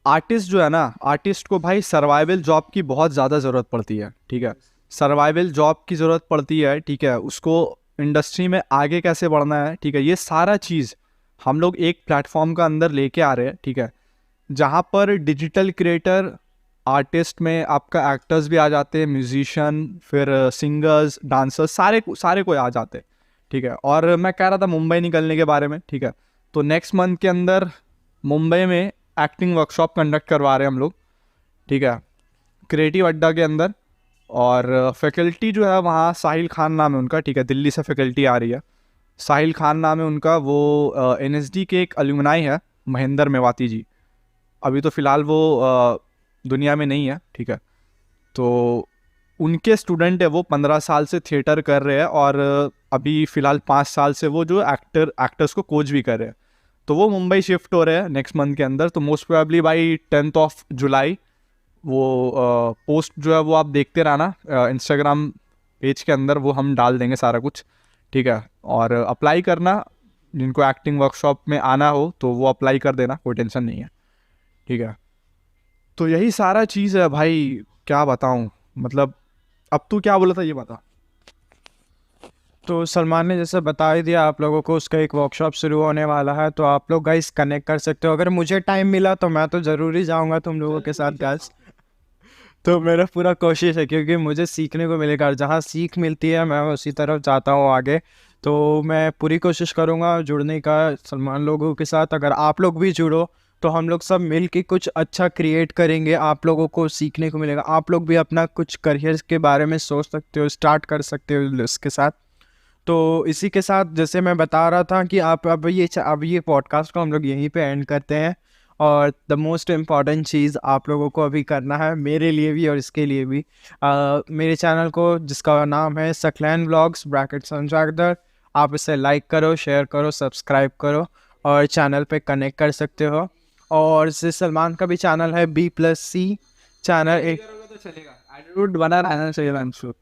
आर्टिस्ट जो है ना, आर्टिस्ट को भाई सर्वाइवल जॉब की बहुत ज़्यादा ज़रूरत पड़ती है। ठीक है, सर्वाइवल जॉब की ज़रूरत पड़ती है। ठीक है, उसको इंडस्ट्री में आगे कैसे बढ़ना है। ठीक है, ये सारा चीज़ हम लोग एक प्लेटफॉर्म का अंदर लेके आ रहे हैं। ठीक है, जहाँ पर डिजिटल क्रिएटर आर्टिस्ट में आपका एक्टर्स भी आ जाते हैं, म्यूजिशियन, फिर सिंगर्स, डांसर्स, सारे कोई आ जाते हैं। ठीक है, और मैं कह रहा था मुंबई निकलने के बारे में। ठीक है, तो नेक्स्ट मंथ के अंदर मुंबई में एक्टिंग वर्कशॉप कंडक्ट करवा रहे हैं हम लोग। ठीक है, क्रिएटिव अड्डा के अंदर। और फैकल्टी जो है वहाँ साहिल खान नाम है उनका। ठीक है, दिल्ली से फैकल्टी आ रही है, साहिल खान नाम है उनका। वो NSD के एक अलुमनाई है, महेंद्र मेवाती जी। अभी तो फ़िलहाल वो दुनिया में नहीं है। ठीक है, तो उनके स्टूडेंट है वो, 15 साल से थिएटर कर रहे हैं और अभी फ़िलहाल 5 साल से वो जो एक्टर्स को कोच भी कर रहे हैं। तो वो मुंबई शिफ्ट हो रहे हैं नेक्स्ट मंथ के अंदर। तो मोस्ट प्रोबेबली बाई 10 जुलाई वो पोस्ट जो है वो आप देखते रहना इंस्टाग्राम पेज के अंदर, वो हम डाल देंगे सारा कुछ। ठीक है, और अप्लाई करना, जिनको एक्टिंग वर्कशॉप में आना हो तो वो अप्लाई कर देना, कोई टेंशन नहीं है। ठीक है, तो यही सारा चीज़ है भाई, क्या बताऊँ। मतलब अब तू क्या बोला था ये बता। तो सलमान ने जैसे बता ही दिया आप लोगों को, उसका एक वर्कशॉप शुरू होने वाला है। तो आप लोग गाइस कनेक्ट कर सकते हो। अगर मुझे टाइम मिला तो मैं तो ज़रूर ही जाऊँगा तुम लोगों के साथ गाइस। तो मेरा पूरा कोशिश है, क्योंकि मुझे सीखने को मिलेगा और जहाँ सीख मिलती है मैं उसी तरफ जाता हूँ आगे। तो मैं पूरी कोशिश करूँगा जुड़ने का सलमान लोगों के साथ। अगर आप लोग भी जुड़ो तो हम लोग सब मिल के कुछ अच्छा क्रिएट करेंगे, आप लोगों को सीखने को मिलेगा। आप लोग भी अपना कुछ करियर के बारे में सोच सकते हो, स्टार्ट कर सकते हो इसके साथ। तो इसी के साथ जैसे मैं बता रहा था कि आप अब ये पॉडकास्ट को हम लोग यहीं पे एंड करते हैं। और द मोस्ट इम्पॉर्टेंट चीज़ आप लोगों को अभी करना है, मेरे लिए भी और इसके लिए भी, मेरे चैनल को जिसका नाम है सकलैन व्लॉग्स ब्रैकेट संजागदर, आप इसे लाइक करो, शेयर करो, सब्सक्राइब करो और चैनल पे कनेक्ट कर सकते हो। और सलमान का भी चैनल है B+C चैनल, एक तो चलेगा, एटीट्यूड बना रहना चाहिए अंशु।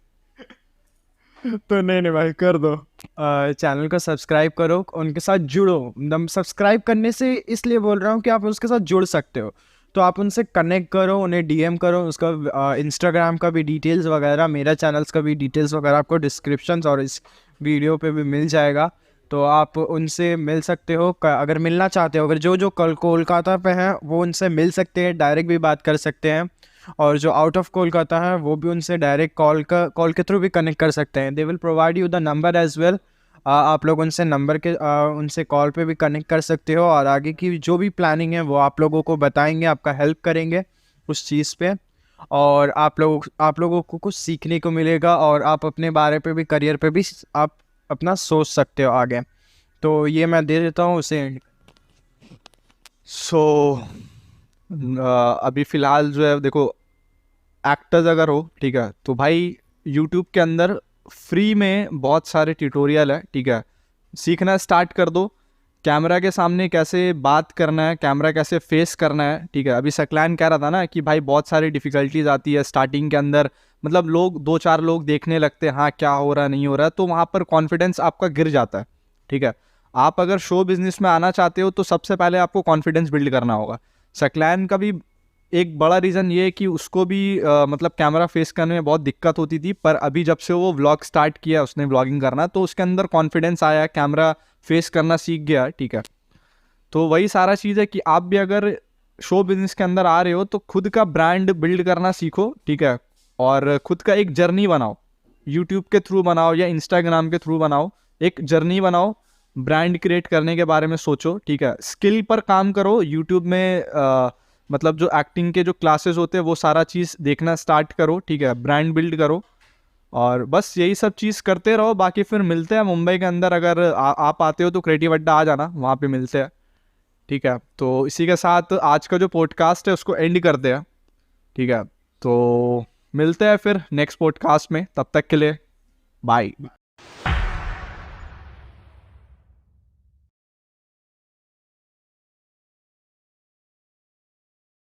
तो नहीं भाई कर दो। चैनल को सब्सक्राइब करो, उनके साथ जुड़ो। एकदम सब्सक्राइब करने से इसलिए बोल रहा हूँ कि आप उसके साथ जुड़ सकते हो। तो आप उनसे कनेक्ट करो, उन्हें DM करो। उसका इंस्टाग्राम का भी डिटेल्स वगैरह, मेरा चैनल्स का भी डिटेल्स वगैरह आपको डिस्क्रिप्शन और इस वीडियो पे भी मिल जाएगा। तो आप उनसे मिल सकते हो अगर मिलना चाहते हो। अगर जो कोलकाता पे हैं वो उनसे मिल सकते हैं, डायरेक्ट भी बात कर सकते हैं। और जो आउट ऑफ कोलकाता है वो भी उनसे डायरेक्ट कॉल के थ्रू भी कनेक्ट कर सकते हैं। They will provide you the number as well. आप लोग उनसे उनसे कॉल पे भी कनेक्ट कर सकते हो और आगे की जो भी प्लानिंग है वो आप लोगों को बताएंगे, आपका हेल्प करेंगे उस चीज़ पे। और आप लोगों को कुछ सीखने को मिलेगा और आप अपने बारे पे भी, करियर पे भी आप अपना सोच सकते हो आगे। तो ये मैं दे देता हूँ उसे। सो अभी फ़िलहाल जो है देखो, एक्टर्स अगर हो, ठीक है, तो भाई यूट्यूब के अंदर फ्री में बहुत सारे ट्यूटोरियल है। ठीक है, सीखना स्टार्ट कर दो। कैमरा के सामने कैसे बात करना है, कैमरा कैसे फेस करना है। ठीक है, अभी सकलैन कह रहा था ना कि भाई बहुत सारी डिफ़िकल्टीज आती है स्टार्टिंग के अंदर। मतलब लोग 2-4 लोग देखने लगते हैं, हाँ क्या हो रहा है नहीं हो रहा है, तो वहाँ पर कॉन्फिडेंस आपका गिर जाता है। ठीक है, आप अगर शो बिजनेस में आना चाहते हो तो सबसे पहले आपको कॉन्फिडेंस बिल्ड करना होगा। सकलैन का भी एक बड़ा रीज़न ये है कि उसको भी मतलब कैमरा फेस करने में बहुत दिक्कत होती थी, पर अभी जब से वो व्लॉग स्टार्ट किया, उसने व्लॉगिंग करना, तो उसके अंदर कॉन्फिडेंस आया, कैमरा फेस करना सीख गया। ठीक है, तो वही सारा चीज़ है कि आप भी अगर शो बिजनेस के अंदर आ रहे हो तो खुद का ब्रांड बिल्ड करना सीखो। ठीक है, और खुद का एक जर्नी बनाओ, यूट्यूब के थ्रू बनाओ या इंस्टाग्राम के थ्रू बनाओ, एक जर्नी बनाओ, ब्रांड क्रिएट करने के बारे में सोचो। ठीक है, स्किल पर काम करो। यूट्यूब में मतलब जो एक्टिंग के जो क्लासेस होते हैं वो सारा चीज़ देखना स्टार्ट करो, ठीक है, ब्रांड बिल्ड करो, और बस यही सब चीज़ करते रहो। बाकी फिर मिलते हैं मुंबई के अंदर, अगर आप आते हो तो क्रिएटिव अड्डा आ जाना, वहाँ पे मिलते हैं, ठीक है। तो इसी के साथ आज का जो पॉडकास्ट है उसको एंड करते हैं, ठीक है। तो मिलते हैं फिर नेक्स्ट पॉडकास्ट में, तब तक के लिए बाय।